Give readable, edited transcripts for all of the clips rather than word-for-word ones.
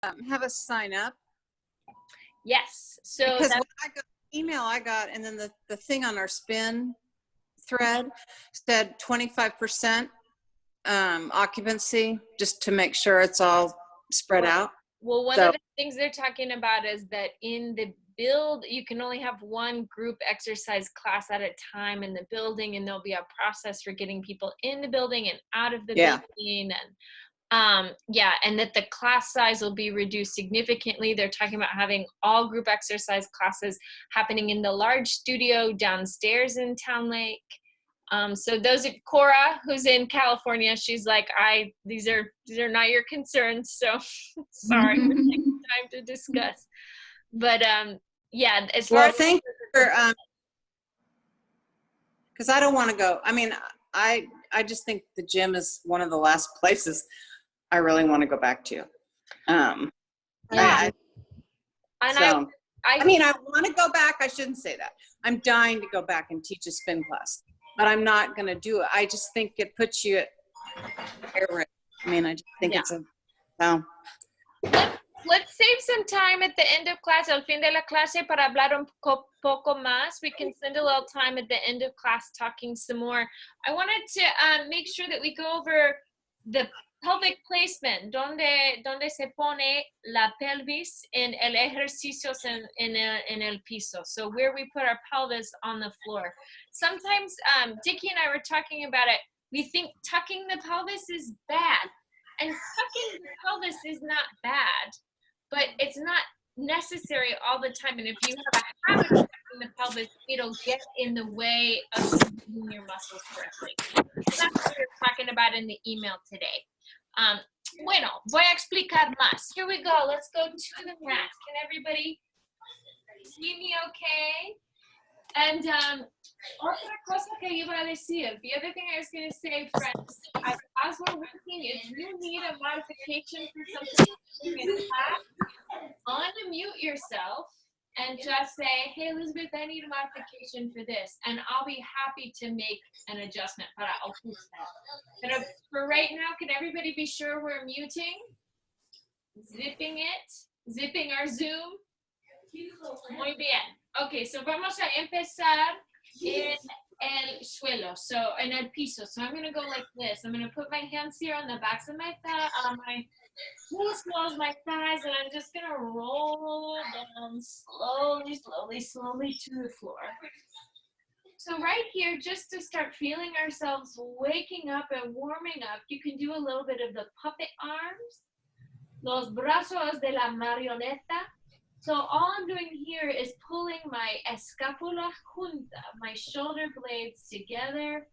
have us sign up? Yes. So because what I got, email I got, and then the thing on our spin thread said 25% occupancy, just to make sure it's all spread out. Well, one of the things they're talking about is that in the build, you can only have one group exercise class at a time in the building, and there'll be a process for getting people in the building and out of the building, and and that the class size will be reduced significantly. They're talking about having all group exercise classes happening in the large studio downstairs in Town Lake. So those are Cora, who's in California. She's like, these are not your concerns. So sorry, we're taking time to discuss. But yeah, as far as thank you for because I don't want to go. I mean, I just think the gym is one of the last places I really want to go back to. I mean, I want to go back. I shouldn't say that. I'm dying to go back and teach a spin class, but I'm not going to do it. I just think it puts you at air risk. I mean, I just think it's Let's save some time at the end of class, al fin de la clase, para hablar un poco más. We can spend a little time at the end of class talking some more. I wanted to make sure that we go over the pelvic placement, donde se pone la pelvis en el ejercicios en el piso. So where we put our pelvis on the floor. Sometimes Dickie and I were talking about it. We think tucking the pelvis is bad. And tucking the pelvis is not bad, but it's not necessary all the time. And if you have a habit of tucking the pelvis, it'll get in the way of moving your muscles correctly. So that's what we're talking about in the email today. Bueno, voy a explicar más. Here we go. Let's go to the mat. Can everybody see me okay? And otra cosa que iba a decir, the other thing I was going to say, friends, as we're working, if you need a modification for something in class, unmute yourself and just say, hey, Elizabeth, I need a modification for this. And I'll be happy to make an adjustment para ajustar. But for right now, can everybody be sure we're muting? Zipping our Zoom. Muy bien. Okay, so vamos a empezar en el suelo, so en el piso. So I'm going to go like this. I'm going to put my hands here on the backs of my knees, my thighs, and I'm just going to roll down slowly to the floor. So right here, just to start feeling ourselves waking up and warming up, you can do a little bit of the puppet arms, los brazos de la marioneta. So all I'm doing here is pulling my escápula junta, my shoulder blades together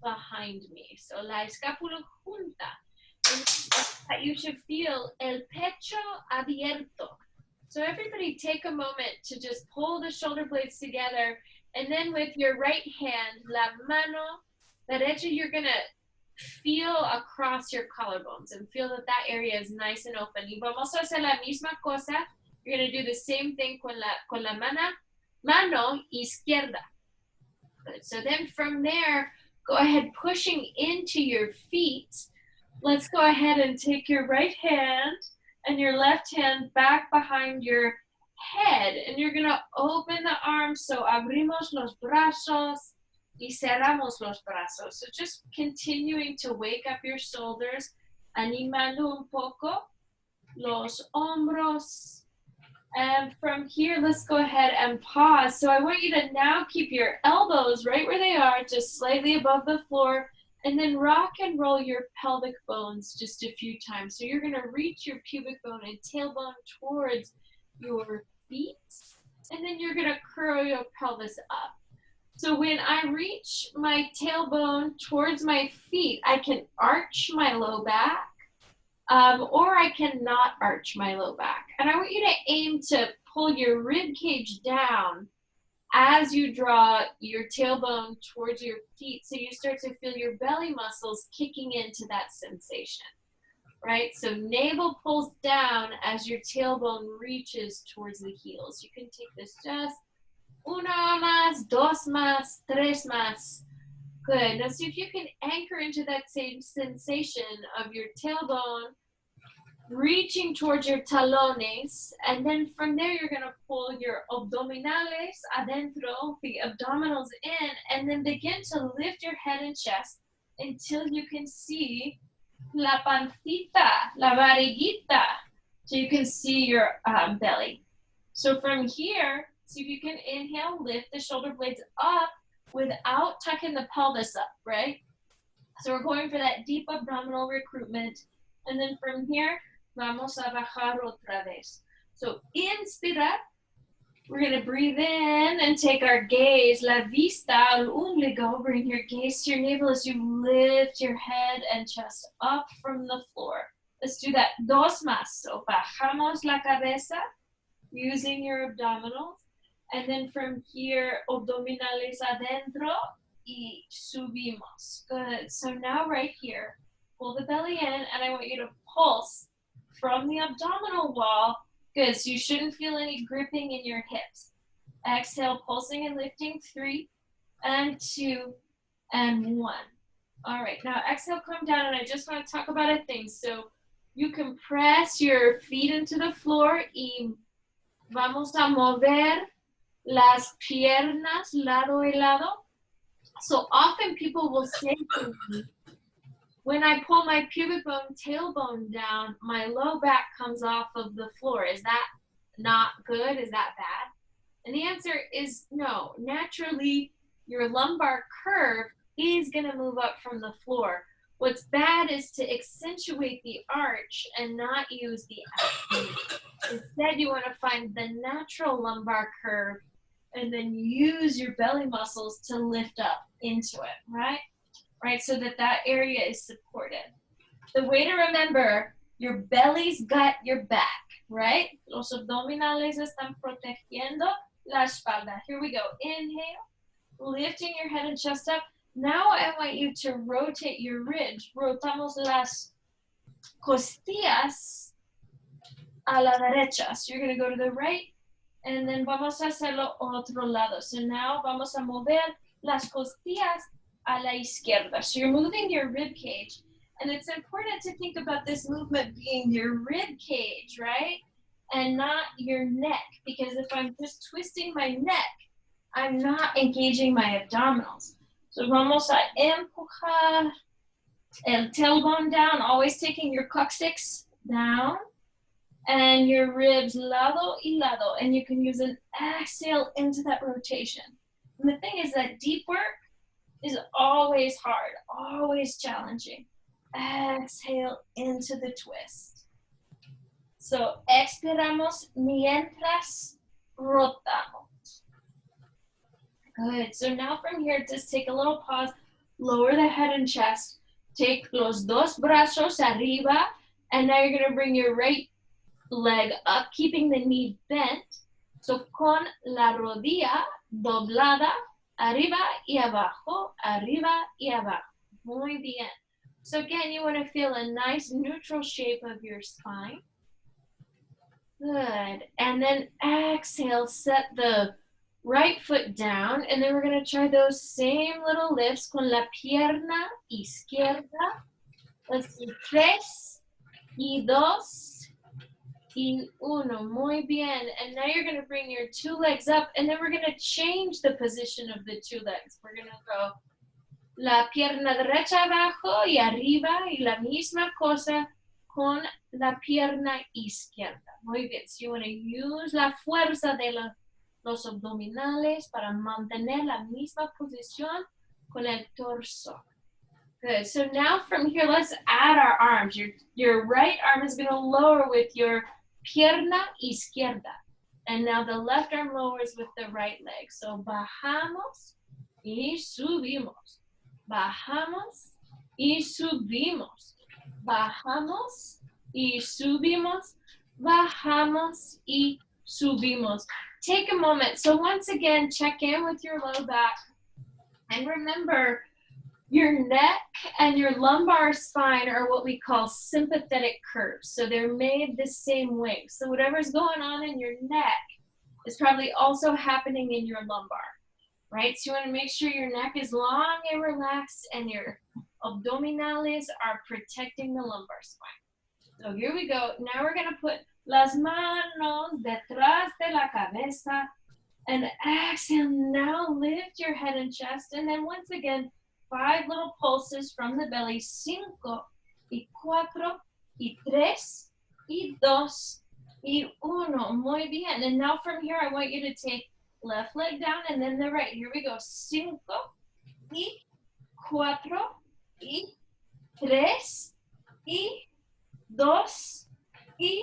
behind me. So la escápula junta. And you should feel el pecho abierto. So everybody take a moment to just pull the shoulder blades together. And then with your right hand, la mano derecha, you're going to feel across your collarbones and feel that that area is nice and open. Y vamos a hacer la misma cosa. You're going to do the same thing con la mano izquierda. Good. So then from there, go ahead pushing into your feet. Let's go ahead and take your right hand and your left hand back behind your head. And you're going to open the arms. So abrimos los brazos y cerramos los brazos. So just continuing to wake up your shoulders, animando un poco los hombros. And from here, let's go ahead and pause. So I want you to now keep your elbows right where they are, just slightly above the floor, and then rock and roll your pelvic bones just a few times. So you're going to reach your pubic bone and tailbone towards your feet, and then you're going to curl your pelvis up. So when I reach my tailbone towards my feet, I can arch my low back. Or I cannot arch my low back. And I want you to aim to pull your rib cage down as you draw your tailbone towards your feet, so you start to feel your belly muscles kicking into that sensation, right? So navel pulls down as your tailbone reaches towards the heels. You can take this just uno más, dos más, tres más. Good. Now see if you can anchor into that same sensation of your tailbone reaching towards your talones, and then from there you're gonna pull your abdominales adentro, the abdominals in, and then begin to lift your head and chest until you can see la pancita, la barriguita, so you can see your belly. So from here, see if you can inhale, lift the shoulder blades up without tucking the pelvis up, right? So we're going for that deep abdominal recruitment. And then from here, vamos a bajar otra vez. So inspirar, we're gonna breathe in and take our gaze, la vista al ombligo, bring your gaze to your navel as you lift your head and chest up from the floor. Let's do that dos más. So bajamos la cabeza using your abdominals. And then from here, abdominales adentro y subimos. Good. So now right here, pull the belly in, and I want you to pulse from the abdominal wall. Good. So you shouldn't feel any gripping in your hips. Exhale, pulsing and lifting. 3 and 2 and 1. All right. Now exhale, come down, and I just want to talk about a thing. So you can press your feet into the floor y vamos a mover las piernas lado y lado. So often people will say to me, when I pull my pubic bone, tailbone down, my low back comes off of the floor. Is that not good? Is that bad? And the answer is no. Naturally, your lumbar curve is going to move up from the floor. What's bad is to accentuate the arch and not use the abdomen. Instead, you want to find the natural lumbar curve and then use your belly muscles to lift up into it, right? Right, so that that area is supported. The way to remember, your belly's got your back, right? Los abdominales están protegiendo la espalda. Here we go. Inhale, lifting your head and chest up. Now I want you to rotate your ribs. Rotamos las costillas a la derecha. So you're going to go to the right, and then vamos a hacerlo otro lado. So now vamos a mover las costillas a la izquierda. So you're moving your rib cage, and it's important to think about this movement being your rib cage, right? And not your neck, because if I'm just twisting my neck, I'm not engaging my abdominals. So vamos a empujar el tailbone down, always taking your coccyx down, and your ribs lado y lado, and you can use an exhale into that rotation. And the thing is that deep work is always hard, always challenging. Exhale into the twist. So expiramos mientras rotamos. Good. So now from here, just take a little pause, lower the head and chest, take los dos brazos arriba, and now you're gonna bring your right leg up, keeping the knee bent. So con la rodilla doblada, arriba y abajo, arriba y abajo. Muy bien. So again, you want to feel a nice neutral shape of your spine. Good. And then exhale, set the right foot down, and then we're going to try those same little lifts con la pierna izquierda. Let's do 3 y 2 y 1. Muy bien. And now you're going to bring your 2 legs up, and then we're going to change the position of the 2 legs. We're going to go la pierna derecha abajo y arriba, y la misma cosa con la pierna izquierda. Muy bien. So you want to use la fuerza de los abdominales para mantener la misma posición con el torso. Good. So now from here, let's add our arms. Your right arm is going to lower with your pierna izquierda. And now the left arm lowers with the right leg. So bajamos y subimos. Bajamos y subimos. Bajamos y subimos. Bajamos y subimos. Take a moment. So once again, check in with your low back. And remember, your neck and your lumbar spine are what we call sympathetic curves. So they're made the same way. So whatever's going on in your neck is probably also happening in your lumbar, right? So you want to make sure your neck is long and relaxed, and your abdominales are protecting the lumbar spine. So here we go. Now we're going to put las manos detrás de la cabeza. And exhale, now lift your head and chest. And then once again, 5 little pulses from the belly. 5, y 4, y 3, y 2, y 1. Muy bien. And now from here, I want you to take left leg down and then the right. Here we go. 5, y 4, y 3, y 2, y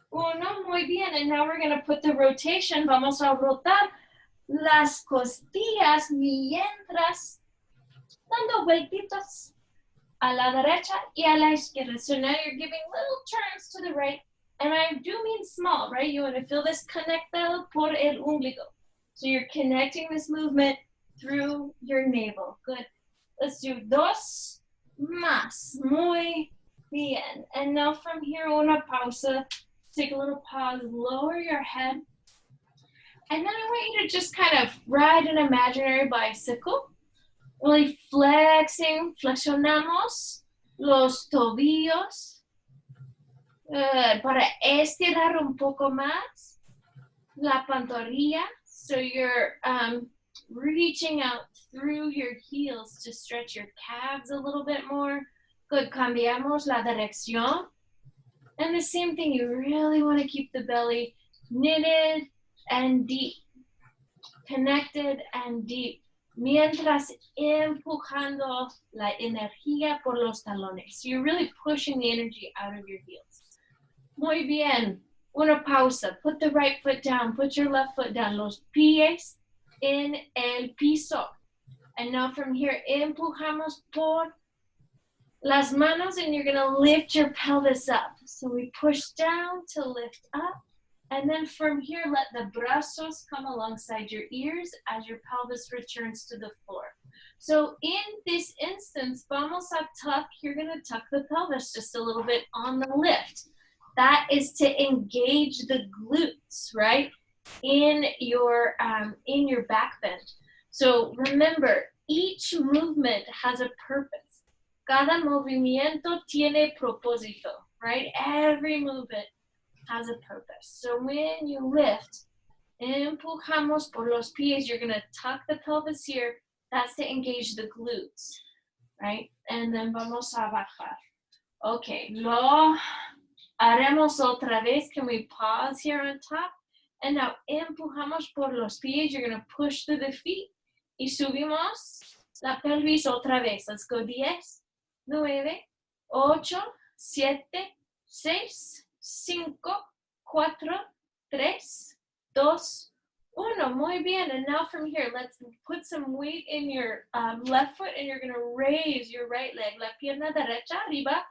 1. Muy bien. And now we're going to put the rotation. Vamos a rotar las costillas mientras dando vueltitos a la derecha y a la izquierda. So now you're giving little turns to the right. And I do mean small, right? You want to feel this conectado por el ombligo. So you're connecting this movement through your navel. Good. Let's do 2 más. Muy bien. And now from here, una pausa. Take a little pause, lower your head. And then I want you to just kind of ride an imaginary bicycle. Really flexing, flexionamos los tobillos. Para estirar un poco más la pantorrilla. So you're reaching out through your heels to stretch your calves a little bit more. Good, cambiamos la dirección. And the same thing, you really want to keep the belly knitted and deep, connected and deep, mientras empujando la energía por los talones. So you're really pushing the energy out of your heels. Muy bien. Una pausa. Put the right foot down. Put your left foot down. Los pies en el piso. And now from here, empujamos por las manos, and you're going to lift your pelvis up. So we push down to lift up. And then from here, let the brazos come alongside your ears as your pelvis returns to the floor. So in this instance, vamos a tuck. You're going to tuck the pelvis just a little bit on the lift. That is to engage the glutes, right? In your back bend. So remember, each movement has a purpose. Cada movimiento tiene propósito, right? Every movement has a purpose. So when you lift, empujamos por los pies, you're going to tuck the pelvis here. That's to engage the glutes, right? And then vamos a bajar. Okay, lo haremos otra vez. Can we pause here on top? And now empujamos por los pies. You're going to push through the feet. Y subimos la pelvis otra vez. Let's go 10, 9, 8, 7, 6, 5, 4, 3, 2, 1. Muy bien. And now from here, let's put some weight in your left foot, and you're going to raise your right leg. La pierna derecha arriba.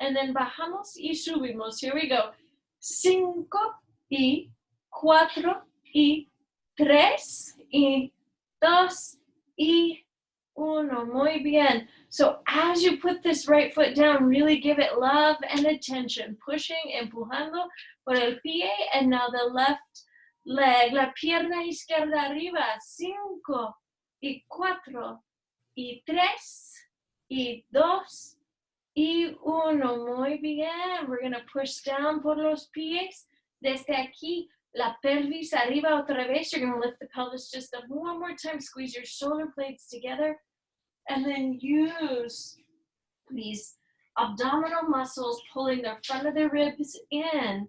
And then bajamos y subimos. Here we go. 5 y 4 y 3 y 2 y 1. Muy bien. So as you put this right foot down, really give it love and attention. Pushing, empujando por el pie. And now the left leg, la pierna izquierda arriba. 5 y 4 y 3 y 2 y 1. Muy bien. We're going to push down por los pies. Desde aquí, la pelvis arriba otra vez. You're going to lift the pelvis just one more time. Squeeze your shoulder blades together. And then use these abdominal muscles pulling the front of the ribs in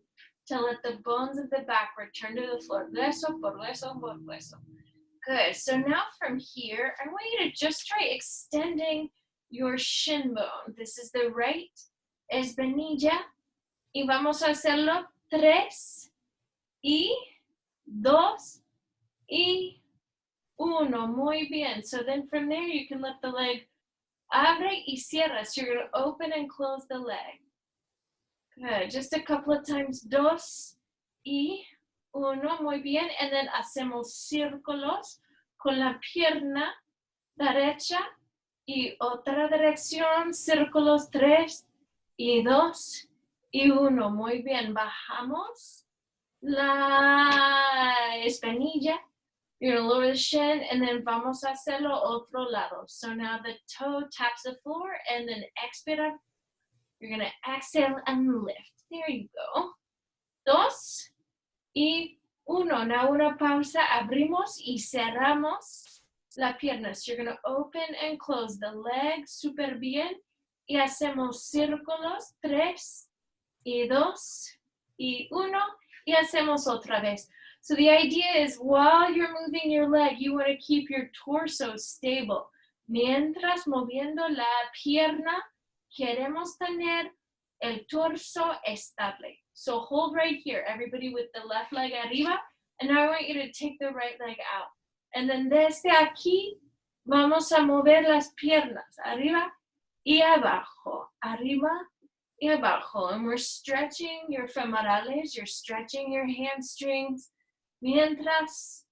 to let the bones of the back return to the floor. Hueso por hueso por hueso. Good. So now from here, I want you to just try extending your shin bone. This is the right espinilla. Y vamos a hacerlo 3 y 2 y 1. Muy bien. So then from there, you can let the leg abre y cierra. So you're going to open and close the leg. Good. Just a couple of times. 2 y 1. Muy bien. And then hacemos círculos con la pierna derecha y otra dirección. Círculos 3 y 2 y 1. Muy bien. Bajamos la espinilla. You're going to lower the shin, and then vamos a hacerlo otro lado. So now the toe taps the floor, and then expira. You're going to exhale and lift. There you go. 2 y 1. Now una pausa. Abrimos y cerramos las piernas. You're going to open and close the legs super bien. Y hacemos círculos. 3 y 2 y 1. Y hacemos otra vez. So the idea is while you're moving your leg, you want to keep your torso stable. Mientras moviendo la pierna, queremos tener el torso estable. So hold right here, everybody with the left leg arriba. And now I want you to take the right leg out. And then desde aquí, vamos a mover las piernas arriba y abajo, arriba y abajo. And we're stretching your femorales, you're stretching your hamstrings, mientras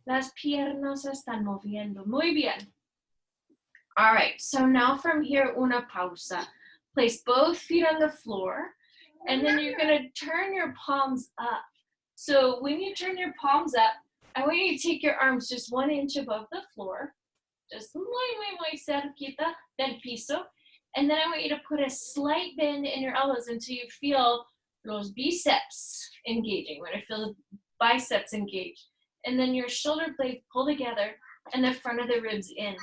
las piernas se están moviendo. Muy bien. All right, so now from here, una pausa. Place both feet on the floor, and then you're gonna turn your palms up. So when you turn your palms up, I want you to take your arms just 1 inch above the floor, just muy cerquita del piso, and then I want you to put a slight bend in your elbows until you feel los biceps engaging, when I feel the biceps engage. And then your shoulder blades pull together and the front of the ribs in.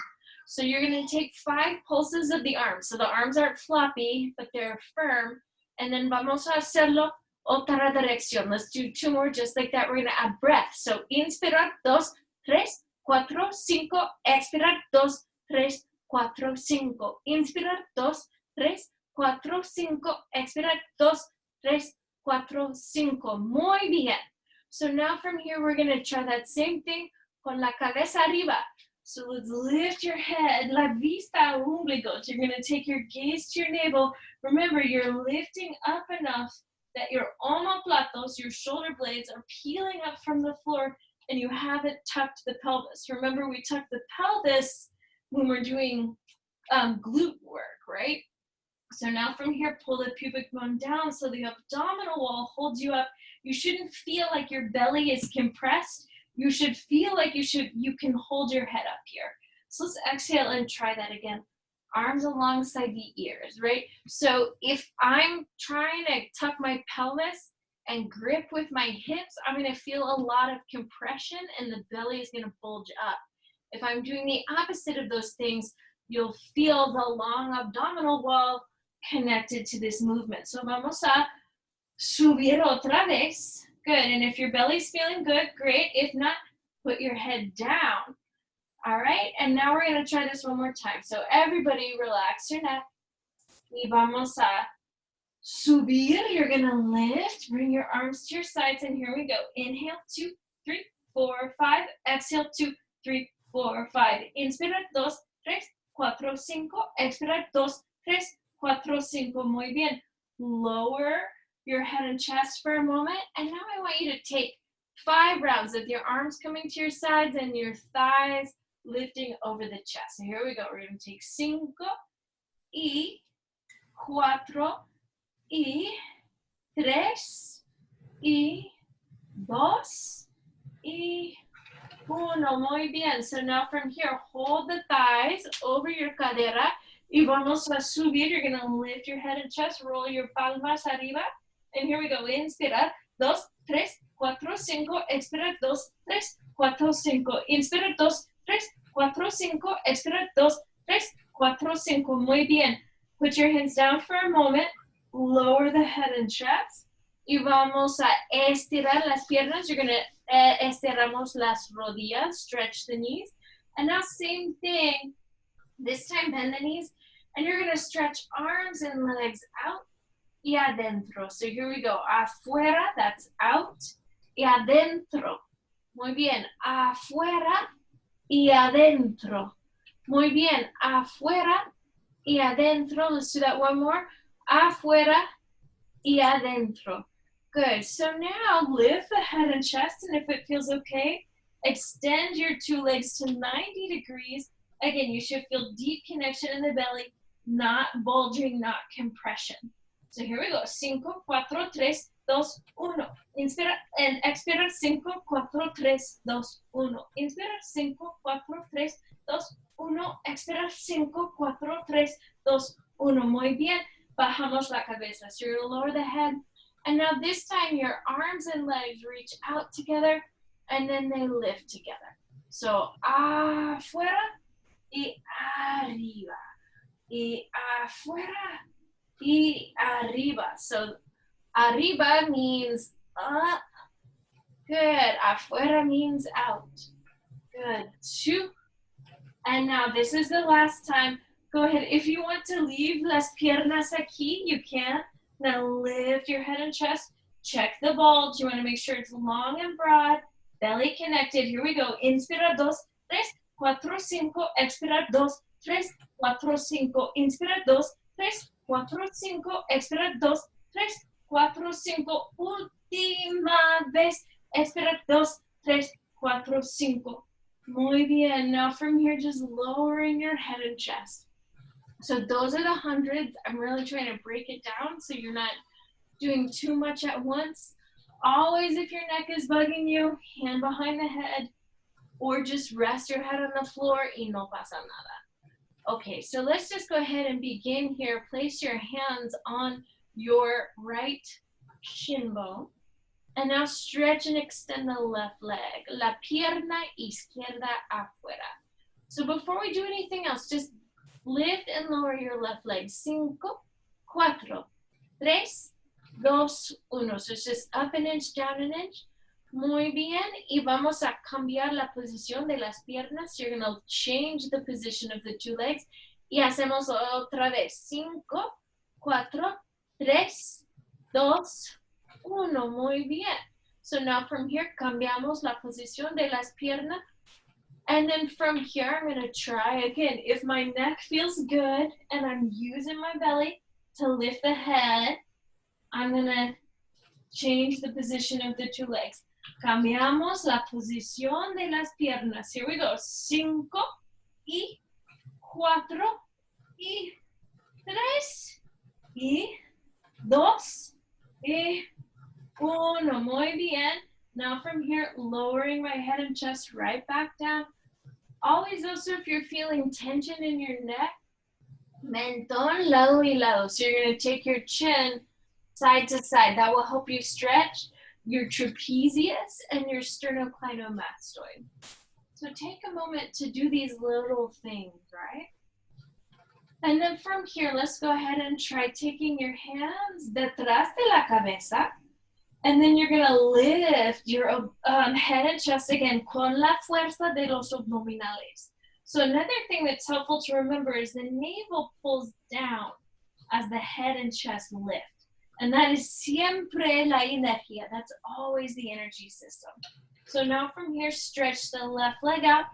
So you're going to take 5 pulses of the arms. So the arms aren't floppy, but they're firm. And then vamos a hacerlo otra dirección. Let's do 2 more just like that. We're going to add breath. So inspirar, 2, 3, 4, 5. Expirar, 2, 3, 4, 5. Inspirar, 2, 3, 4, 5. Expirar, 2, 3, 4, 5. Muy bien. So now from here, we're going to try that same thing con la cabeza arriba. So let's lift your head, la vista al ombligo. You're going to take your gaze to your navel. Remember, you're lifting up enough that your omoplatos, your shoulder blades, are peeling up from the floor and you haven't tucked the pelvis. Remember, we tuck the pelvis when we're doing glute work, right? So now from here, pull the pubic bone down so the abdominal wall holds you up. You shouldn't feel like your belly is compressed. You should feel like you can hold your head up here. So let's exhale and try that again. Arms alongside the ears, right? So if I'm trying to tuck my pelvis and grip with my hips, I'm going to feel a lot of compression and the belly is going to bulge up. If I'm doing the opposite of those things, you'll feel the long abdominal wall connected to this movement. So vamos a subir otra vez. Good, and if your belly's feeling good, great. If not, put your head down. All right, and now we're gonna try this one more time. So everybody relax your neck. Y vamos a subir. You're gonna lift, bring your arms to your sides, and here we go. Inhale, 2, 3, 4, 5. Exhale, 2, 3, 4, 5. Inspira, 2, 3, 4, 5. Expira, 2, 3, 4, 5. Muy bien. Lower your head and chest for a moment, and now I want you to take 5 rounds with your arms coming to your sides and your thighs lifting over the chest. So here we go. We're going to take 5 y 4 y 3 y 2 y 1. Muy bien. So now from here, hold the thighs over your cadera y vamos a subir. You're going to lift your head and chest, roll your palmas arriba. And here we go. Inspirar, 2, 3, 4, 5. Expirar, 2, 3, 4, 5. Inspirar, 2, 3, 4, 5. Expirar, 2, 3, 4, 5. Muy bien. Put your hands down for a moment. Lower the head and chest. Y vamos a estirar las piernas. You're going to estiramos las rodillas. Stretch the knees. And now same thing. This time bend the knees. And you're going to stretch arms and legs out. Y adentro. So here we go. Afuera, that's out. Y adentro. Muy bien. Afuera y adentro. Muy bien. Afuera y adentro. Let's do that one more. Afuera y adentro. Good. So now lift the head and chest, and if it feels okay, extend your 2 legs to 90 degrees. Again, you should feel deep connection in the belly, not bulging, not compression. So here we go. 5, 4, 3, 2, 1. Inspira and expira. 5, 4, 3, 2, 1. Inspira. 5, 4, 3, 2, 1. Expira. 5, 4, 3, 2, 1. Muy bien. bajamos la cabeza. So you're gonna lower the head. And now this time your arms and legs reach out together and then they lift together. So afuera y arriba. Y afuera y arriba. So arriba means up. Good. Afuera means out. Good. 2. And now this is the last time. Go ahead. If you want to leave las piernas aquí, you can. Now lift your head and chest. Check the bulge. You want to make sure it's long and broad. Belly connected. Here we go. Inspira 2, 3, 4, 5. Expira 2, 3, 4, 5. Inspira 2, 3, 4, 5. Expira 2, 3, 4, 5. Última vez. Expira 2, 3, 4, 5. Muy bien. Now from here, just lowering your head and chest. So those are the hundreds. I'm really trying to break it down so you're not doing too much at once. Always, if your neck is bugging you, hand behind the head, or just rest your head on the floor y no pasa nada. Okay, so let's just go ahead and begin here. Place your hands on your right shin bone. And now stretch and extend the left leg. La pierna izquierda afuera. So before we do anything else, just lift and lower your left leg. 5, 4, 3, 2, 1. So it's just up an inch, down an inch. Muy bien. Y vamos a cambiar la posición de las piernas. So you're going to change the position of the 2 legs. Y hacemos otra vez. 5, 4, 3, 2, 1. Muy bien. So now from here, cambiamos la posición de las piernas. And then from here, I'm going to try again. If my neck feels good and I'm using my belly to lift the head, I'm going to change the position of the 2 legs. Cambiamos la posición de las piernas. Here we go. 5 y 4 y 3 y 2 y 1. Muy bien. Now from here, lowering my head and chest right back down. Always also, if you're feeling tension in your neck, mentón, lado y lado. So you're going to take your chin side to side. That will help you stretch your trapezius and your sternocleidomastoid. So take a moment to do these little things, right? And then from here, let's go ahead and try taking your hands detrás de la cabeza. And then you're going to lift your head and chest again con la fuerza de los abdominales. So another thing that's helpful to remember is the navel pulls down as the head and chest lift. And that is siempre la energía. That's always the energy system. So now from here, stretch the left leg out.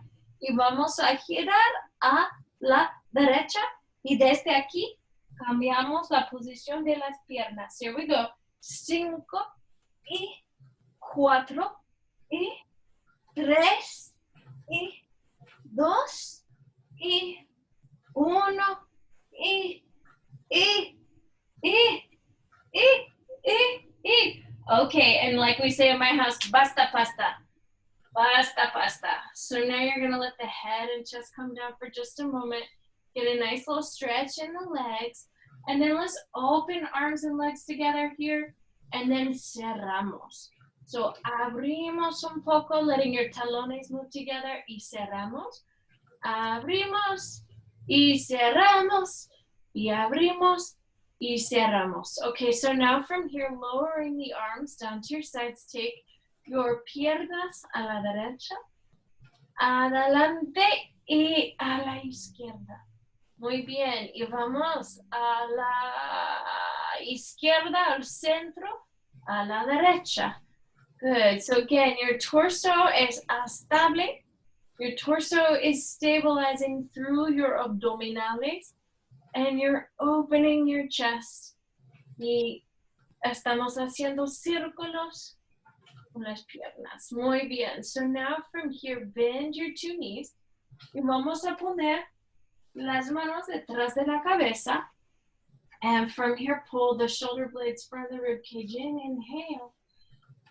Y vamos a girar a la derecha. Y desde aquí, cambiamos la posición de las piernas. Here we go. 5 y 4 y 3 y 2 y 1 y. Okay, and like we say in my house, basta pasta. Basta pasta. So now you're going to let the head and chest come down for just a moment. Get a nice little stretch in the legs. And then let's open arms and legs together here. And then cerramos. So abrimos un poco, letting your talones move together. Y cerramos. Abrimos. Y cerramos. Y abrimos. Y cerramos. Okay, so now from here, lowering the arms down to your sides, take your piernas a la derecha, adelante y a la izquierda. Muy bien, y vamos a la izquierda, al centro, a la derecha. Good, so again, your torso is estable. Your torso is stabilizing through your abdominales. And you're opening your chest. Y estamos haciendo círculos con las piernas. Muy bien. So now from here, bend your 2 knees. Y vamos a poner las manos detrás de la cabeza. And from here, pull the shoulder blades from the rib cage in. Inhale.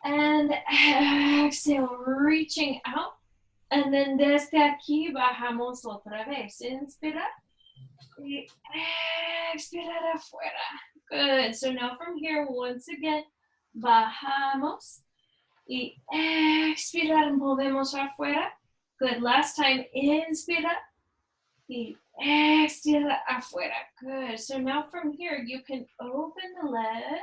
And exhale, reaching out. And then desde aquí, bajamos otra vez. Inspira. Y expirar afuera. Good. So now from here, once again, bajamos. Y expirar, movemos afuera. Good. Last time, inspira. Y extira afuera. Good. So now from here, you can open the legs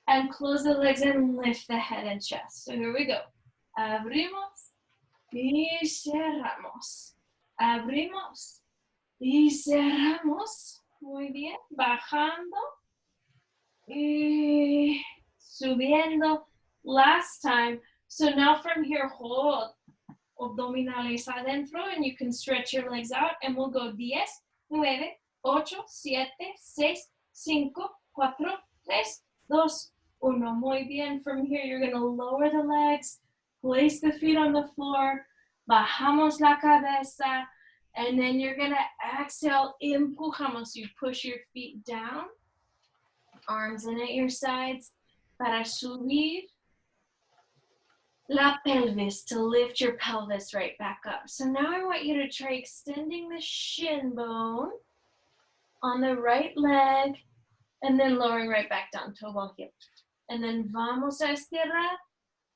and close the legs and lift the head and chest. So here we go. Abrimos y cerramos. Abrimos y cerramos. Muy bien. Bajando y subiendo. Last time. So now from here, hold abdominales adentro, and you can stretch your legs out, and we'll go 10, 9, 8, 7, 6, 5, 4, 3, 2, 1. Muy bien. From here, you're going to lower the legs, place the feet on the floor, bajamos la cabeza, and then you're going to exhale, empujamos. You push your feet down, arms in at your sides, para subir la pelvis, to lift your pelvis right back up. So now I want you to try extending the shin bone on the right leg and then lowering right back down, toe ball heel. And then vamos a estirar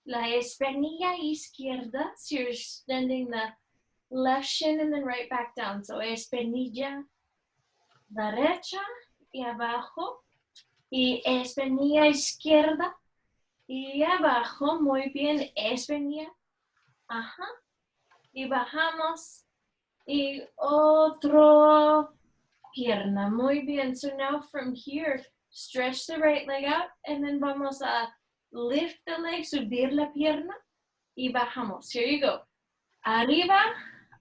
la espinilla izquierda. So you're extending the left shin and then right back down. So espinilla derecha y abajo y espinilla izquierda y abajo. Muy bien, espinilla. Ajá. Y bajamos. Y otro pierna. Muy bien. So now from here, stretch the right leg out and then vamos a lift the leg, subir la pierna y bajamos. Here you go. Arriba,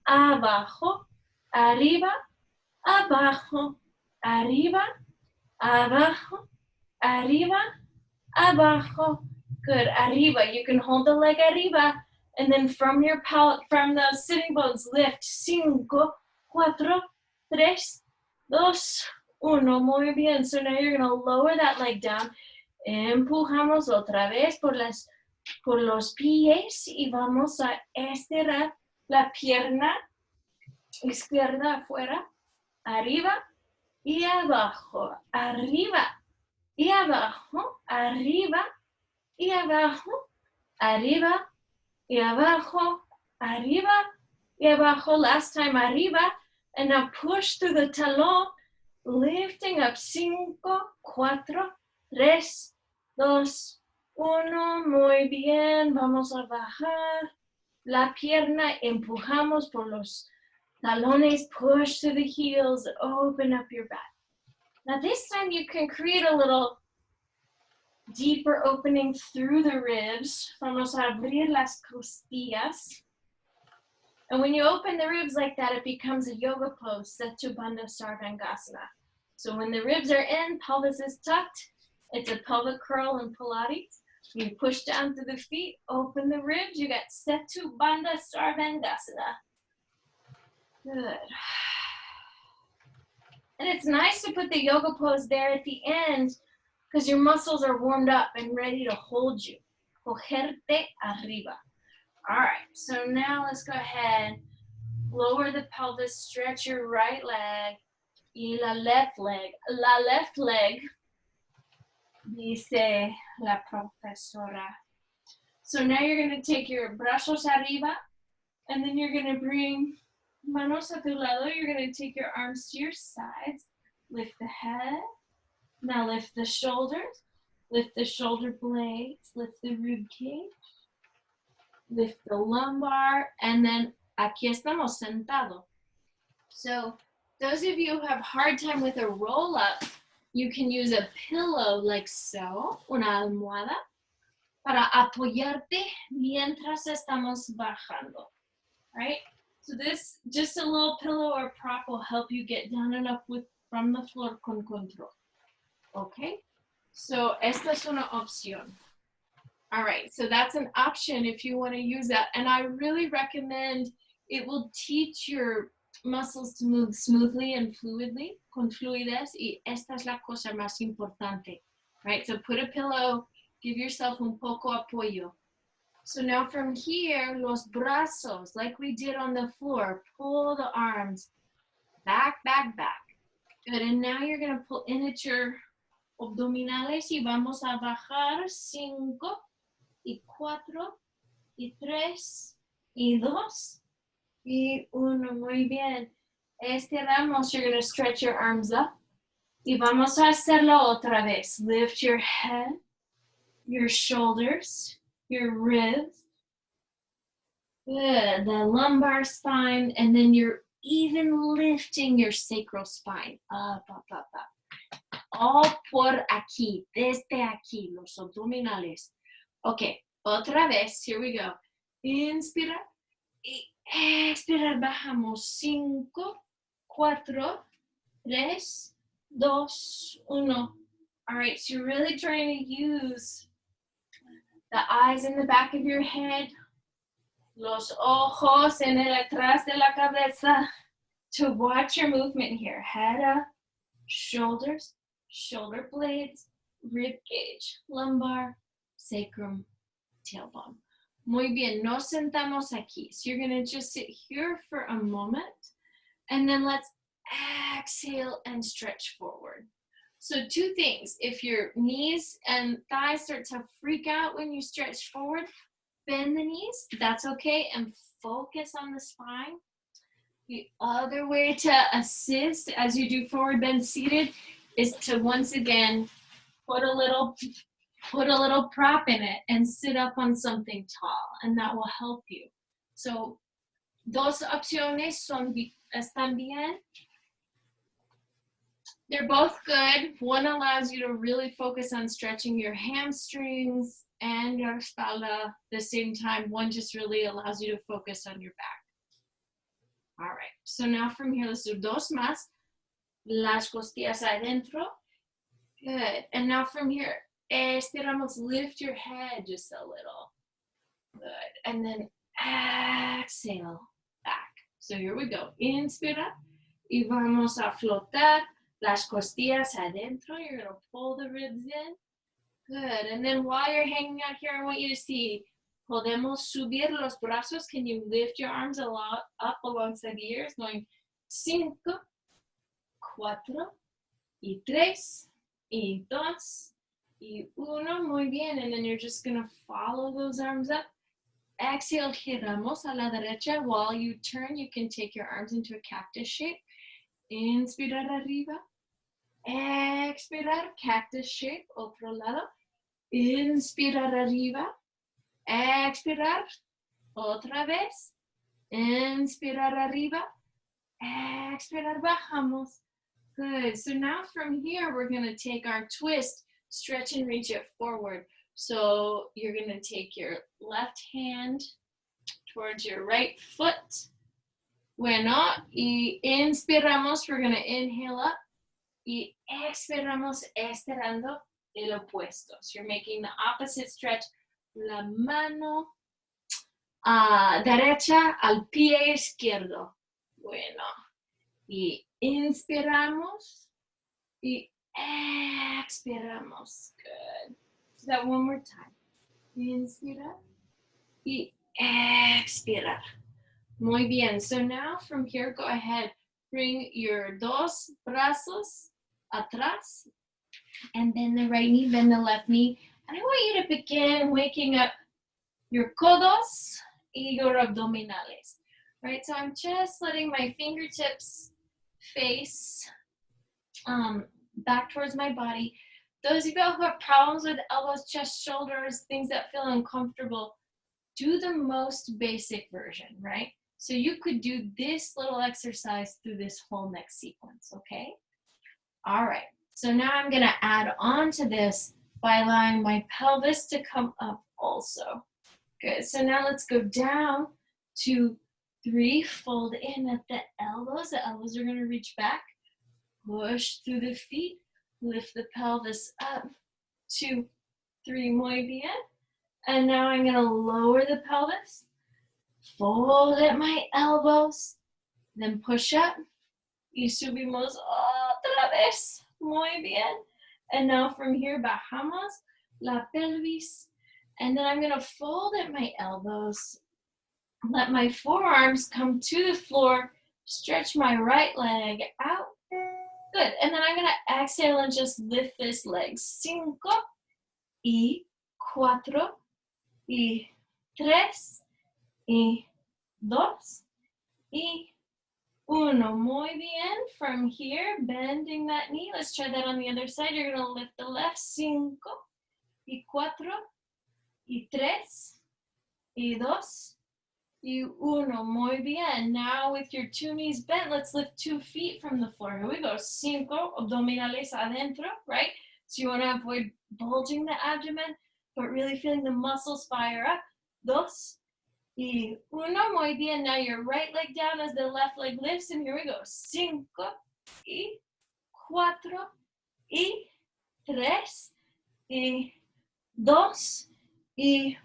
abajo, arriba, abajo, arriba, abajo, arriba, abajo. Good. Arriba. You can hold the leg arriba, and then from your from the sitting bones, lift. 5, 4, 3, 2, 1. Muy bien. So now you're going to lower that leg down. Empujamos otra vez por los pies y vamos a estirar la pierna izquierda afuera, arriba y abajo, arriba y abajo, arriba y abajo, arriba y abajo, arriba y abajo. Last time, arriba. And now push through the talón, lifting up. 5, 4, 3, 2, 1. Muy bien. Vamos a bajar la pierna. Empujamos por los talones. Push through the heels. Open up your back. Now this time you can create a little deeper opening through the ribs. Vamos a abrir las costillas. And when you open the ribs like that, it becomes a yoga pose, Setu Bandha Sarvangasana. So when the ribs are in, pelvis is tucked. It's a pelvic curl in Pilates. You push down through the feet, open the ribs. You got Setu Bandha Sarvangasana. Good. And it's nice to put the yoga pose there at the end because your muscles are warmed up and ready to hold you. Cogerte arriba. All right, so now let's go ahead, lower the pelvis, stretch your right leg, y la left leg. La left leg, dice la profesora. So now you're going to take your brazos arriba, and then you're going to bring manos a tu lado. You're going to take your arms to your sides, lift the head. Now lift the shoulders, lift the shoulder blades, lift the rib cage. Lift the lumbar, and then aquí estamos sentado. So those of you who have hard time with a roll up, you can use a pillow like so, una almohada, para apoyarte mientras estamos bajando, right? So this, just a little pillow or prop will help you get down and up from the floor con control, okay? So esta es una opción. All right, so that's an option if you want to use that. And I really recommend, it will teach your muscles to move smoothly and fluidly, con fluidez, y esta es la cosa más importante, right? So put a pillow, give yourself un poco apoyo. So now from here, los brazos, like we did on the floor, pull the arms back, back, back. Good, and now you're gonna pull in at your abdominales y vamos a bajar 5 y 4 y 3 y 2 y 1. Muy bien. Estiramos. You're going to stretch your arms up. Y vamos a hacerlo otra vez. Lift your head, your shoulders, your ribs. Good. The lumbar spine. And then you're even lifting your sacral spine. Up, up, up, up. All por aquí. Desde aquí. Los abdominales. Okay. Otra vez. Here we go. Inspira. Y expirar. Bajamos. 5, 4, 3, 2, 1. All right, so you're really trying to use the eyes in the back of your head, los ojos en el atrás de la cabeza to watch your movement here. Head up, shoulders, shoulder blades, rib cage, lumbar, sacrum, tailbone. Muy bien, nos sentamos aquí. So you're going to just sit here for a moment, and then let's exhale and stretch forward. So 2 things. If your knees and thighs start to freak out when you stretch forward, bend the knees. That's okay. And focus on the spine. The other way to assist as you do forward bend seated is to once again put a little prop in it and sit up on something tall, and that will help you. So dos opciones están bien. They're both good. One allows you to really focus on stretching your hamstrings and your espalda at the same time. One just really allows you to focus on your back. All right, so now from here, let's do dos más. Las costillas adentro. Good. And now from here, estiramos, lift your head just a little. Good. And then exhale back. So here we go. Inspira. Y vamos a flotar. Las costillas adentro. You're going to pull the ribs in. Good. And then while you're hanging out here, I want you to see, podemos subir los brazos. Can you lift your arms a lot up alongside the ears? Going 5, 4, y 3, y 2, y 1. Muy bien. And then you're just going to follow those arms up. Exhale, giramos a la derecha. While you turn, you can take your arms into a cactus shape. Inspirar arriba. Expirar, cactus shape, otro lado. Inspirar arriba. Expirar, otra vez. Inspirar arriba. Expirar, bajamos. Good. So now from here, we're going to take our twist, stretch and reach it forward. So you're going to take your left hand towards your right foot. Bueno, y inspiramos, we're going to inhale up. Y expiramos, estirando el opuesto. So you're making the opposite stretch. La mano derecha al pie izquierdo. Bueno. Y inspiramos. Y expiramos. Good. Do that one more time. Inspira. Y expirar. Muy bien. So now from here, go ahead. Bring your dos brazos atrás. And bend the right knee, bend the left knee. And I want you to begin waking up your codos y your abdominales. Right? So I'm just letting my fingertips face back towards my body. Those of you who have problems with elbows, chest, shoulders, things that feel uncomfortable, do the most basic version, right? So you could do this little exercise through this whole next sequence, okay? All right, so now I'm gonna add on to this by allowing my pelvis to come up also. Good, so now let's go down to 3, fold in at the elbows. The elbows are gonna reach back. Push through the feet, lift the pelvis up. 2, 3, muy bien. And now I'm gonna lower the pelvis. Fold at my elbows, then push up. Y subimos otra vez. Muy bien. And now from here, bajamos la pelvis. And then I'm going to fold at my elbows. Let my forearms come to the floor. Stretch my right leg out. Good. And then I'm going to exhale and just lift this leg. 5 y 4 y 3 y 2 y 1. Muy bien. From here, bending that knee. Let's try that on the other side. You're going to lift the left. 5 y 4 y 3 y 2 y 1. Muy bien. Now with your 2 knees bent, let's lift 2 feet from the floor. Here we go. 5 abdominales adentro, right? So you want to avoid bulging the abdomen, but really feeling the muscles fire up. 2 y 1. Muy bien. Now your right leg down as the left leg lifts, and here we go. 5 y 4 y 3 y 2 y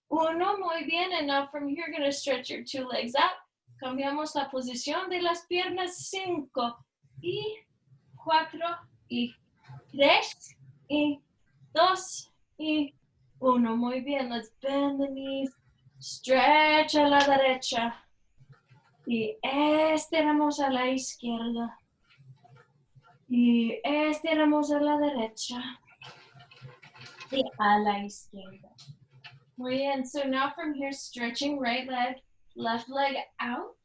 1. Muy bien. And now from here, you're going to stretch your 2 legs out. Cambiamos la posición de las piernas. 5 y 4 y 3 y 2 y 1. Muy bien. Let's bend the knees. Stretch a la derecha. Y estiramos a la izquierda. Y estiramos a la derecha. Y a la izquierda. Muy bien. So now from here, stretching right leg, left leg out.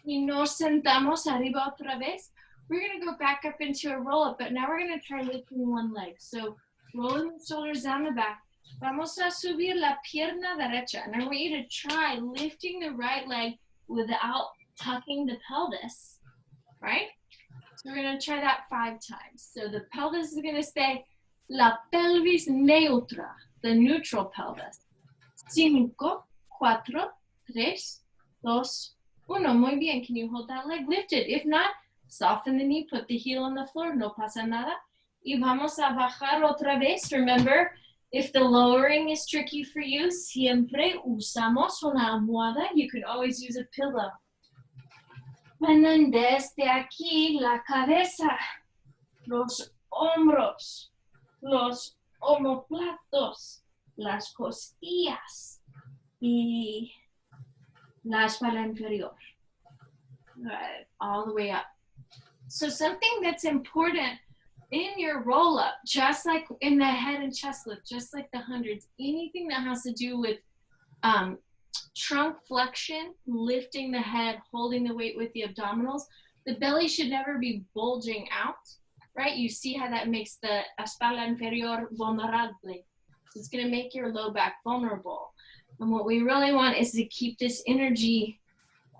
Y nos sentamos arriba otra vez. We're going to go back up into a roll-up, but now we're going to try lifting one leg. So rolling the shoulders down the back. Vamos a subir la pierna derecha. And I want you to try lifting the right leg without tucking the pelvis, right? So we're going to try that 5 times. So the pelvis is going to stay la pelvis neutra, the neutral pelvis. 5, 4, 3, 2, 1. Muy bien. Can you hold that leg lifted? If not, soften the knee, put the heel on the floor, no pasa nada. Y vamos a bajar otra vez. Remember, if the lowering is tricky for you, siempre usamos una almohada. You can always use a pillow. And then desde aquí, la cabeza, los hombros, los omoplatos, las costillas y la espalda inferior. Right, all the way up. So something that's important in your roll-up, just like in the head and chest lift, just like the hundreds, anything that has to do with trunk flexion, lifting the head, holding the weight with the abdominals, the belly should never be bulging out, right? You see how that makes the espalda inferior vulnerable. So it's going to make your low back vulnerable. And what we really want is to keep this energy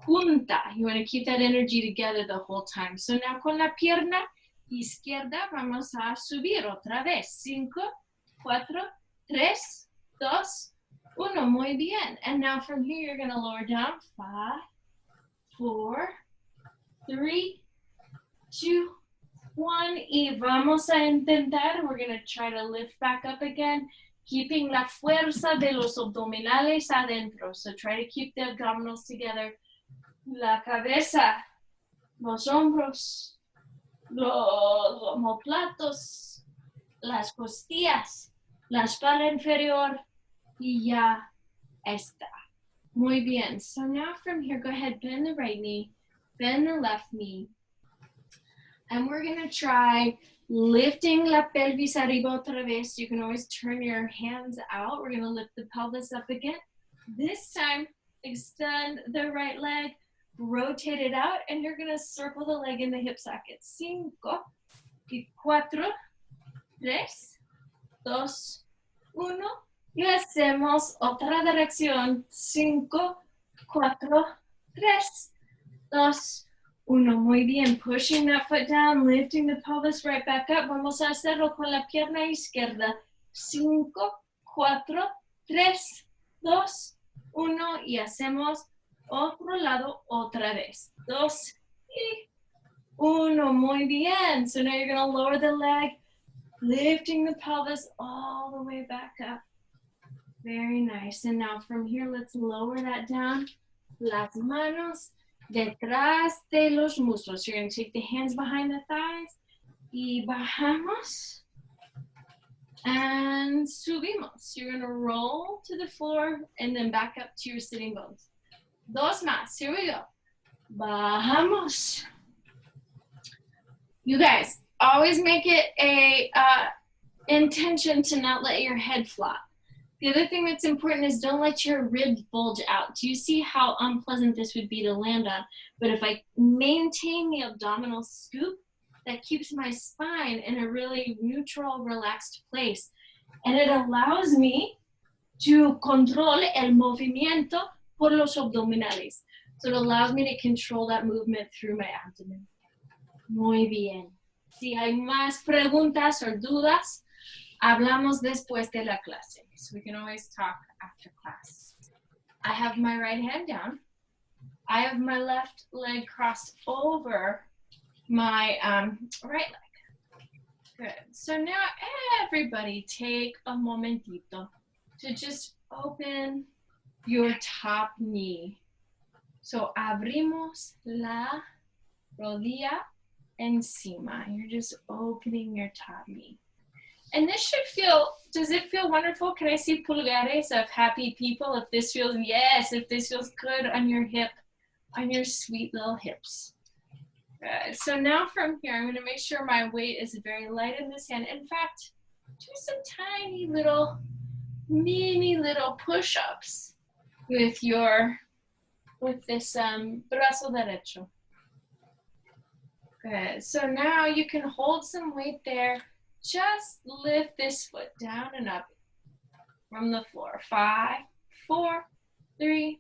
junta. You want to keep that energy together the whole time. So now con la pierna izquierda vamos a subir otra vez. 5, 4, 3, 2, 1. Muy bien. And now from here, you're going to lower down. 5, 4, 3, 2, 1. Y vamos a intentar. We're going to try to lift back up again, keeping la fuerza de los abdominales adentro. So try to keep the abdominals together. La cabeza, los hombros, los omoplatos, las costillas, la espalda inferior, y ya está. Muy bien. So now from here, go ahead, bend the right knee, bend the left knee. And we're going to try lifting la pelvis arriba otra vez. You can always turn your hands out. We're going to lift the pelvis up again. This time, extend the right leg, rotate it out, and you're going to circle the leg in the hip socket. 5, y 4, 3, 2, 1. Y hacemos otra dirección. 5, 4, 3, 2, 1. Muy bien. Pushing that foot down, lifting the pelvis right back up. Vamos a hacerlo con la pierna izquierda. 5, 4, 3, 2, 1. Y hacemos otro lado otra vez. 2 y 1. Muy bien. So now you're going to lower the leg, lifting the pelvis all the way back up. Very nice. And now from here, let's lower that down. Las manos detrás de los muslos. You're going to take the hands behind the thighs. Y bajamos. And subimos. You're going to roll to the floor and then back up to your sitting bones. 2 más. Here we go. Bajamos. You guys, always make it a intention to not let your head flop. The other thing that's important is don't let your ribs bulge out. Do you see how unpleasant this would be to land on? But if I maintain the abdominal scoop, that keeps my spine in a really neutral, relaxed place. And it allows me to control el movimiento por los abdominales. So it allows me to control that movement through my abdomen. Muy bien. Si hay más preguntas o dudas, hablamos después de la clase. So we can always talk after class. I have my right hand down. I have my left leg crossed over my right leg. Good. So now everybody take a momentito to just open your top knee. So abrimos la rodilla encima. You're just opening your top knee. And this should feel, does it feel wonderful? Can I see pulgares of happy people? If this feels, yes, if this feels good on your hip, on your sweet little hips. Good. So now from here, I'm gonna make sure my weight is very light in this hand. In fact, do some tiny little, mini little push-ups with this brazo derecho. Good. So now you can hold some weight there. Just lift this foot down and up from the floor. 5, 4, 3,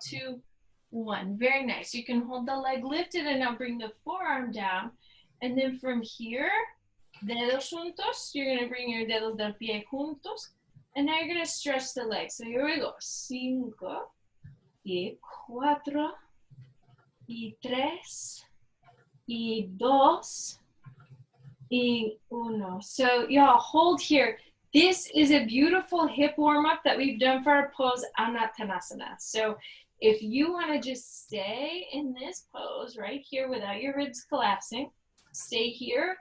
2, 1. Very nice. You can hold the leg lifted and now bring the forearm down. And then from here, dedos juntos. You're going to bring your dedos del pie juntos. And now you're going to stretch the leg. So here we go. 5, y 4, y 3, y 2, y 1. So y'all hold here. This is a beautiful hip warm-up that we've done for our pose Anatanasana. So if you want to just stay in this pose right here without your ribs collapsing, stay here,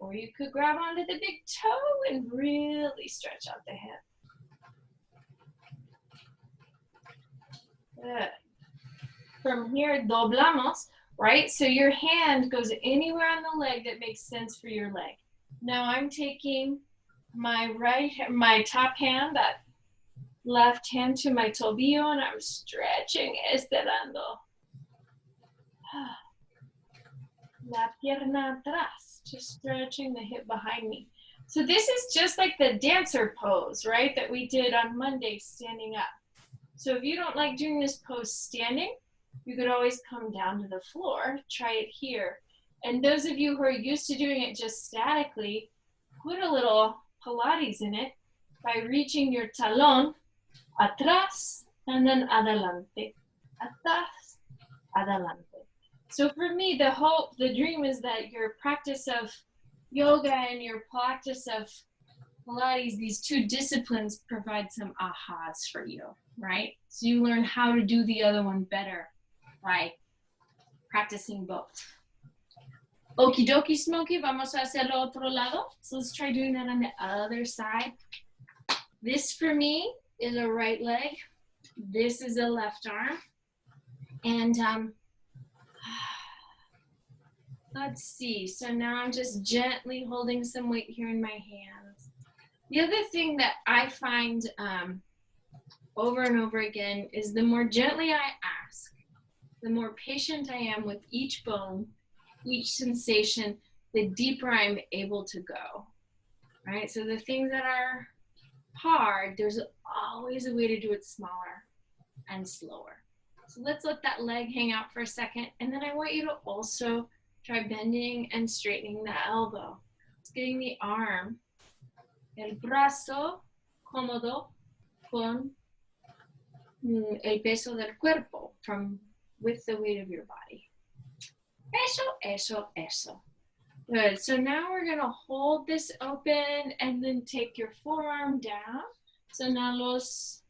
or you could grab onto the big toe and really stretch out the hip. Good. From here, doblamos, right? So your hand goes anywhere on the leg that makes sense for your leg. Now I'm taking my top hand, that left hand to my tobillo, and I'm stretching, estirando. La pierna atrás, just stretching the hip behind me. So this is just like the dancer pose, right, that we did on Monday, standing up. So if you don't like doing this pose standing, you could always come down to the floor, try it here. And those of you who are used to doing it just statically, put a little Pilates in it by reaching your talón atrás and then adelante, atrás, adelante. So for me, the dream is that your practice of yoga and your practice of Pilates, these two disciplines provide some ahas for you, right? So you learn how to do the other one better by practicing both. Okie dokie, Smokey, vamos a hacer el otro lado. So let's try doing that on the other side. This for me is a right leg. This is a left arm. And let's see. So now I'm just gently holding some weight here in my hands. The other thing that I find over and over again is the more gently I ask, the more patient I am with each bone, each sensation, the deeper I'm able to go, right? So the things that are hard, there's always a way to do it smaller and slower. So let's let that leg hang out for a second. And then I want you to also try bending and straightening the elbow. It's getting the arm, el brazo cómodo con el peso del cuerpo, with the weight of your body. Eso, eso, eso. Good. So now we're going to hold this open and then take your forearm down. So now los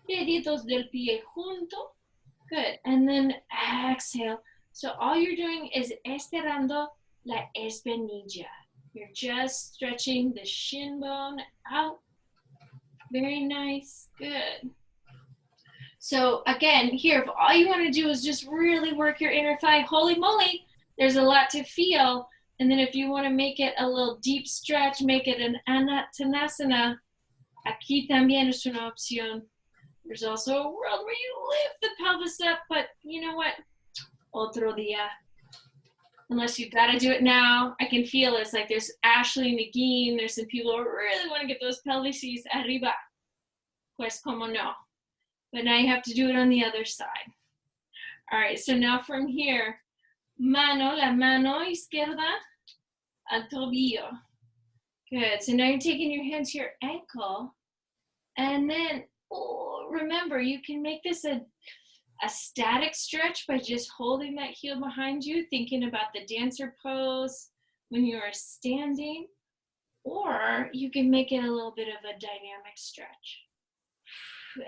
deditos del pie junto. Good. And then exhale. So all you're doing is estirando la espinilla. You're just stretching the shin bone out. Very nice. Good. So again, here, if all you want to do is just really work your inner thigh, holy moly, there's a lot to feel. And then if you want to make it a little deep stretch, make it an Antanasana. Aquí también es una opción. There's also a world where you lift the pelvis up, but you know what? Otro día. Unless you've got to do it now. I can feel it's like there's Ashley Nagin. There's some people who really want to get those pelvises arriba. Pues como no. But now you have to do it on the other side. All right, so now from here, la mano izquierda al tobillo. Good, so now you're taking your hand to your ankle. And then, remember, you can make this a static stretch by just holding that heel behind you, thinking about the dancer pose when you are standing, or you can make it a little bit of a dynamic stretch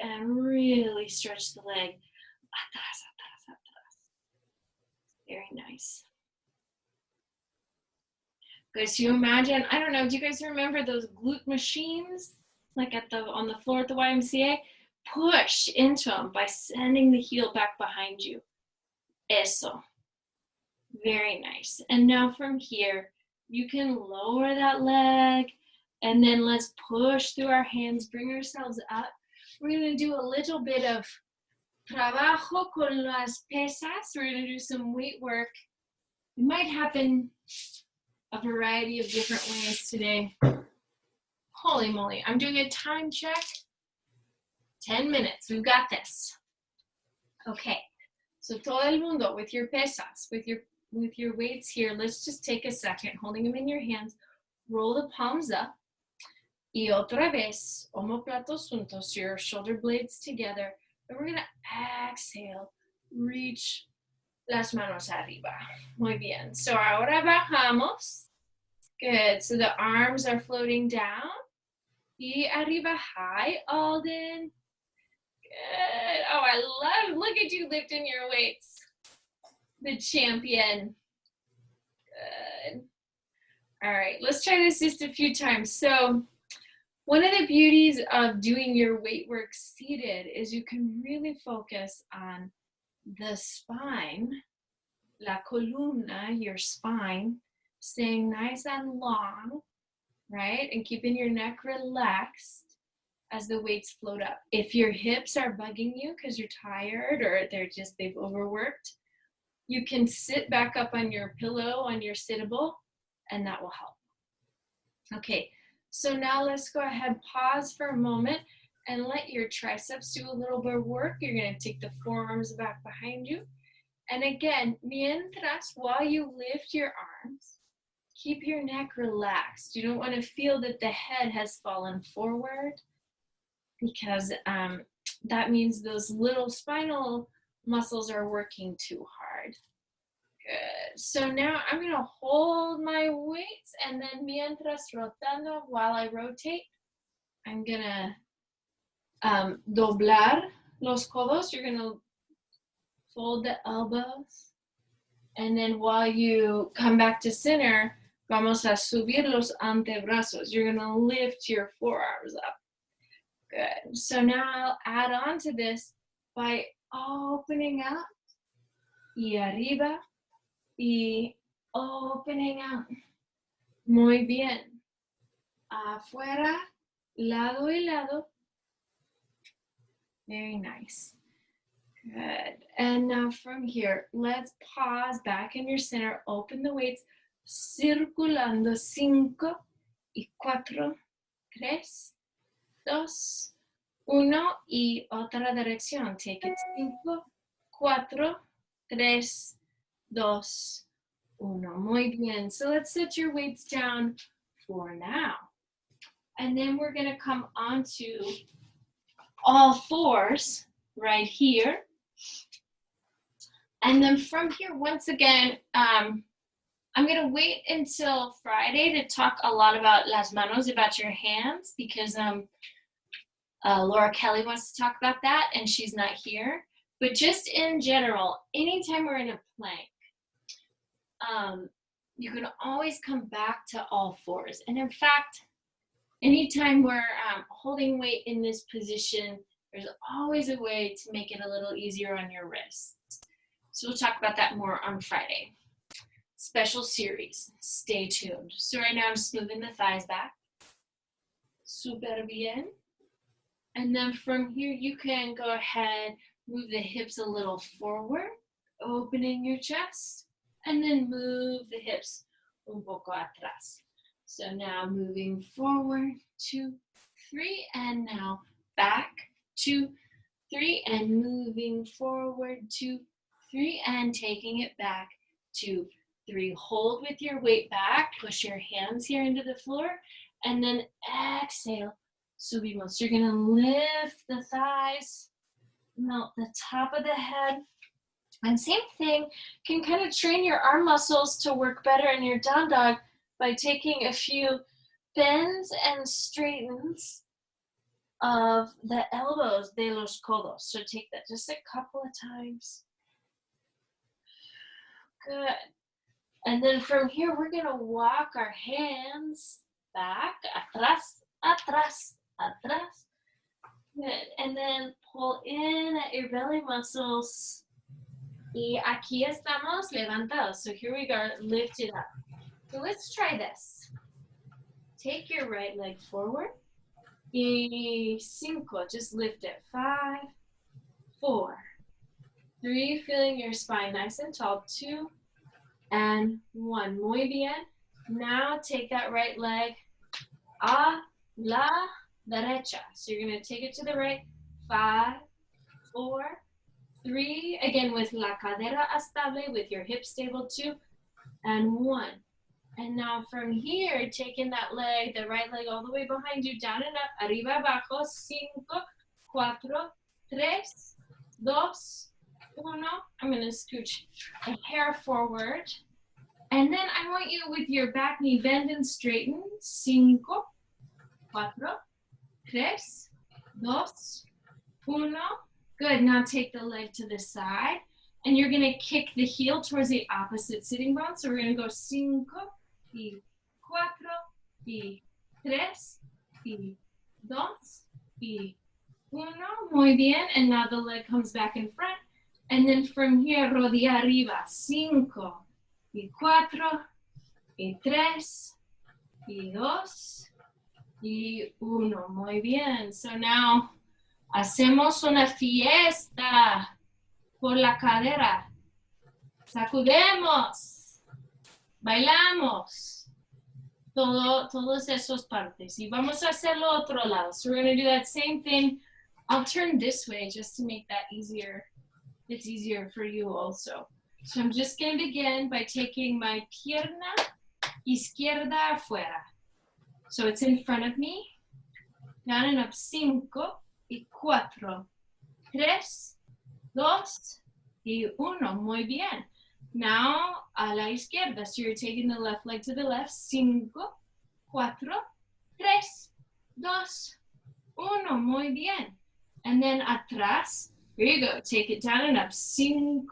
and really stretch the leg. Atrás, atrás, atrás. Very nice. Good, so you imagine, I don't know, do you guys remember those glute machines? Like on the floor at the YMCA? Push into them by sending the heel back behind you. Eso. Very nice. And now from here, you can lower that leg, and then let's push through our hands, bring ourselves up. We're going to do a little bit of trabajo con las pesas. We're going to do some weight work. It might happen a variety of different ways today. Holy moly, I'm doing a time check. 10 minutes, we've got this. Okay, so todo el mundo with your pesas, with your weights here, let's just take a second, holding them in your hands, roll the palms up, y otra vez, omoplatos juntos, your shoulder blades together, and we're gonna exhale, reach las manos arriba. Muy bien, so ahora bajamos. Good, so the arms are floating down. Y arriba, high, Alden. Good. Oh, I love, look at you lifting your weights. The champion. Good. All right, let's try this just a few times. So one of the beauties of doing your weight work seated is you can really focus on the spine, la columna, your spine, staying nice and long, right? And keeping your neck relaxed as the weights float up. If your hips are bugging you because you're tired or they've overworked, you can sit back up on your pillow, on your sittable, and that will help. Okay, so now let's go ahead, pause for a moment and let your triceps do a little bit of work. You're gonna take the forearms back behind you. And again, mientras, while you lift your arms, keep your neck relaxed. You don't want to feel that the head has fallen forward because that means those little spinal muscles are working too hard. Good. So now I'm going to hold my weights and then mientras rotando, while I rotate, I'm going to doblar los codos. You're going to fold the elbows. And then while you come back to center, vamos a subir los antebrazos. You're going to lift your forearms up. Good. So now I'll add on to this by opening up. Y arriba. Y opening out. Muy bien. Afuera, lado y lado. Very nice. Good. And now from here, let's pause back in your center. Open the weights. Circulando 5 y 4, 3, 2, 1 y otra dirección. Take it 5, 4, 3, 2, 1. Muy bien. So let's set your weights down for now. And then we're going to come onto all fours right here. And then from here, once again, I'm going to wait until Friday to talk a lot about las manos, about your hands, because Laura Kelly wants to talk about that, and she's not here. But just in general, anytime we're in a plank, you can always come back to all fours. And in fact, anytime we're holding weight in this position, there's always a way to make it a little easier on your wrists. So we'll talk about that more on Friday. special series. Stay tuned. So right now I'm just moving the thighs back. Super bien. And then from here, you can go ahead, move the hips a little forward, opening your chest, and then move the hips un poco atrás. So now moving forward, 2, 3, and now back, 2, 3, and moving forward, 2, 3, and taking it back, 2, 3. Hold with your weight back, push your hands here into the floor, and then exhale, subimos. You're gonna lift the thighs, melt the top of the head, and same thing, can kind of train your arm muscles to work better in your down dog by taking a few bends and straightens of the elbows de los codos. So take that just a couple of times. Good. And then from here, we're gonna walk our hands back, atrás, atrás, atrás. Good. And then pull in at your belly muscles. Y aquí estamos levantados. So here we go, lift it up. So let's try this. Take your right leg forward. Y 5, just lift it. 5, 4, 3, feeling your spine nice and tall. 2, and 1. Muy bien. Now take that right leg a la derecha. So you're going to take it to the right. 5, 4, 3. Again, with la cadera estable, with your hips stable. 2, and 1. And now from here, taking that leg, the right leg all the way behind you, down and up, arriba, abajo, 5, 4, 3, 2, 1. I'm gonna scooch a hair forward. And then I want you with your back knee bend and straighten. 5, 4, 3, 2, 1. Good, now take the leg to the side. And you're gonna kick the heel towards the opposite sitting bone. So we're gonna go 5, y 4, y 3, y 2, y 1. Muy bien. And now the leg comes back in front. And then from here, rodilla arriba. 5, y 4, y 3, y 2, y 1. Muy bien. So now, hacemos una fiesta por la cadera. Sacudemos. Bailamos. Todos esos partes. Y vamos a hacerlo otro lado. So we're going to do that same thing. I'll turn this way just to make that easier. It's easier for you also. So I'm just going to begin by taking my pierna izquierda afuera. So it's in front of me. Down and up. 5, y 4, 3, 2, y 1. Muy bien. Now, a la izquierda. So you're taking the left leg to the left. 5, 4, 3, 2, 1. Muy bien. And then atrás. Here you go. Take it down and up. 5,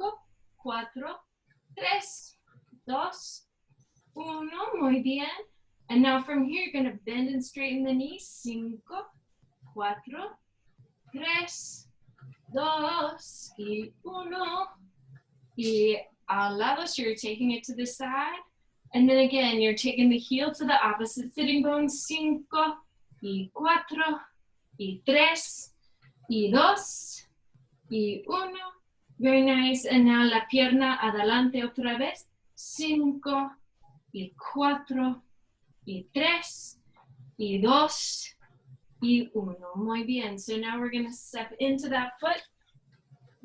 4, 3, 2, 1. Muy bien. And now from here, you're going to bend and straighten the knees. 5, 4, 3, 2, y 1. Y al lado, so you're taking it to the side. And then again, you're taking the heel to the opposite sitting bone. 5, y 4, y 3, y 2, y 1. Very nice. And now la pierna adelante otra vez. 5, y 4, y 3, y 2, y 1. Muy bien. So now we're going to step into that foot.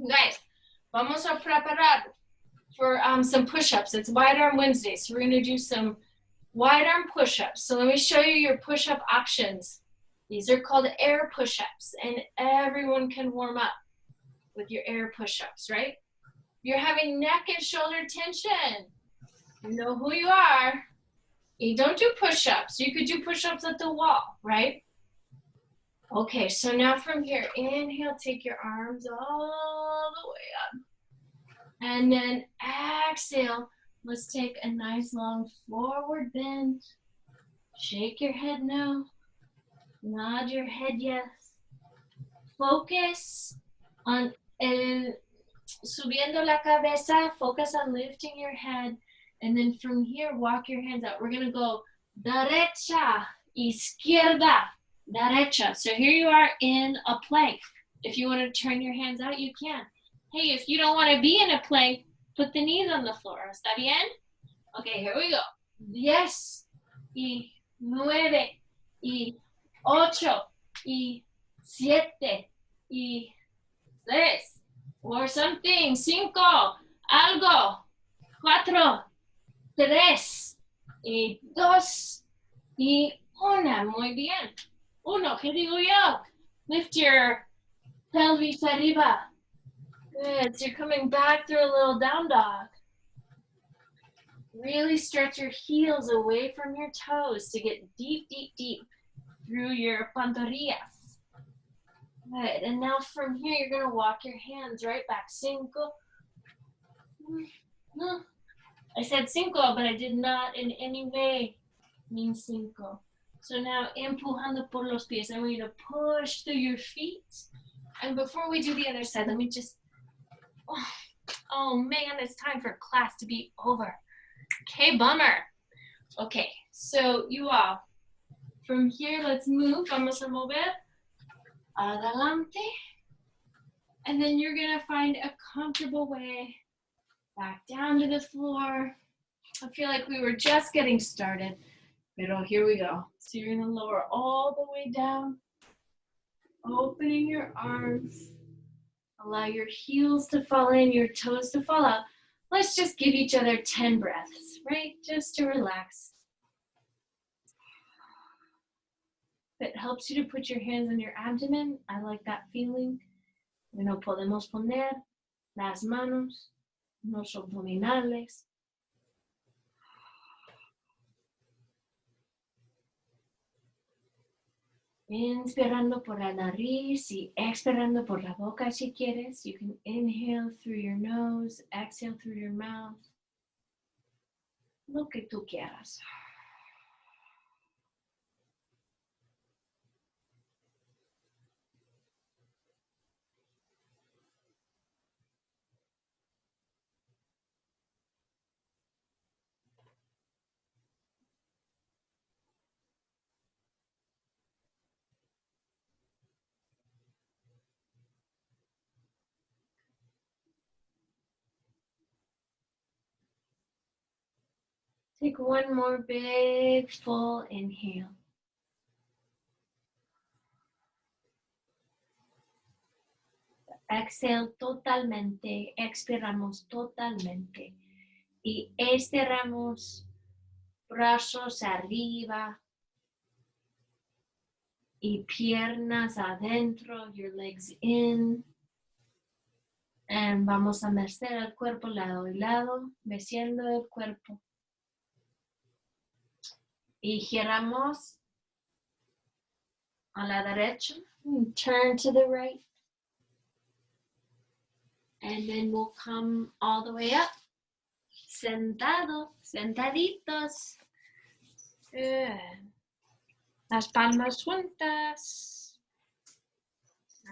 Guys, vamos a preparar for some push-ups. It's Wide Arm Wednesday, so we're going to do some wide arm push-ups. So let me show you your push-up options. These are called air push-ups, and everyone can warm up with your air push-ups, right? You're having neck and shoulder tension. You know who you are. You don't do push-ups. You could do push-ups at the wall, right? Okay, so now from here, inhale, take your arms all the way up. And then exhale, let's take a nice long forward bend. Shake your head no. Nod your head yes. Focus on subiendo la cabeza. Focus on lifting your head. And then from here, walk your hands out. We're gonna go derecha, izquierda, derecha. So here you are in a plank. If you want to turn your hands out, you can. Hey, if you don't want to be in a plank, put the knees on the floor. ¿Está bien? Okay, here we go. 10, y 9, y 8, y 7, y 6, or something. 5, algo. 4, 3, y 2, y 1. Muy bien. 1, ¿qué digo yo? Lift your pelvis arriba. Good. So you're coming back through a little down dog. Really stretch your heels away from your toes to get deep, deep, deep through your pantorrillas. Good. And now from here, you're going to walk your hands right back. 5. I said 5, but I did not in any way mean 5. So now, empujando por los pies. I want you to push through your feet. And before we do the other side, let me just, oh man, it's time for class to be over. Okay, bummer. Okay, so you all, from here, let's move. Vamos a mover. Adelante. And then you're gonna find a comfortable way back down to the floor. I feel like we were just getting started, but here we go. So you're gonna lower all the way down, opening your arms. Allow your heels to fall in, your toes to fall out. Let's just give each other 10 breaths, right? Just to relax. If it helps you to put your hands on your abdomen, I like that feeling. Bueno, podemos poner las manos en los abdominales. Inspirando por la nariz y expirando por la boca si quieres. You can inhale through your nose, exhale through your mouth. Lo que tú quieras. Take one more big, full inhale. Exhale totalmente, expiramos totalmente. Y estiramos brazos arriba y piernas adentro, your legs in. And vamos a mecer el cuerpo lado y lado, meciendo el cuerpo. Y giramos a la derecha. Turn to the right. And then we'll come all the way up. Sentado, sentaditos. Good. Las palmas juntas.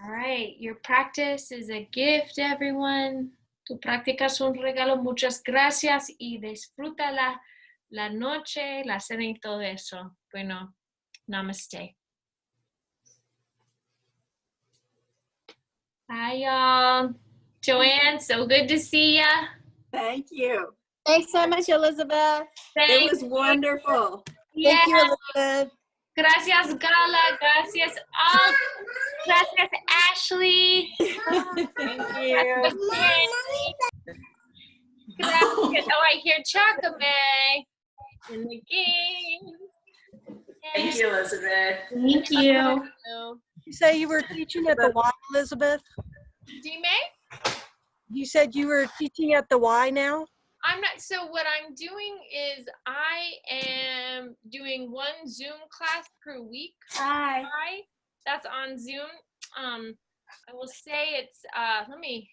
All right, your practice is a gift, everyone. Tu práctica es un regalo. Muchas gracias y disfruta la noche, la cena y todo eso. Bueno, namaste. Bye, y'all. Joanne, so good to see ya. Thank you. Thanks so much, Elizabeth. It was wonderful. Yeah. Thank you, Elizabeth. Gracias, Gala. Gracias, all. Gracias, Ashley. Thank you. Gracias. Oh, I hear Chakame in the game. Thank you, Elizabeth. Thank you. You say you were teaching at the Y, Elizabeth? Dime? You said you were teaching at the Y now? I'm not, so what I'm doing is I am doing one Zoom class per week. Hi. That's on Zoom. I will say it's, let me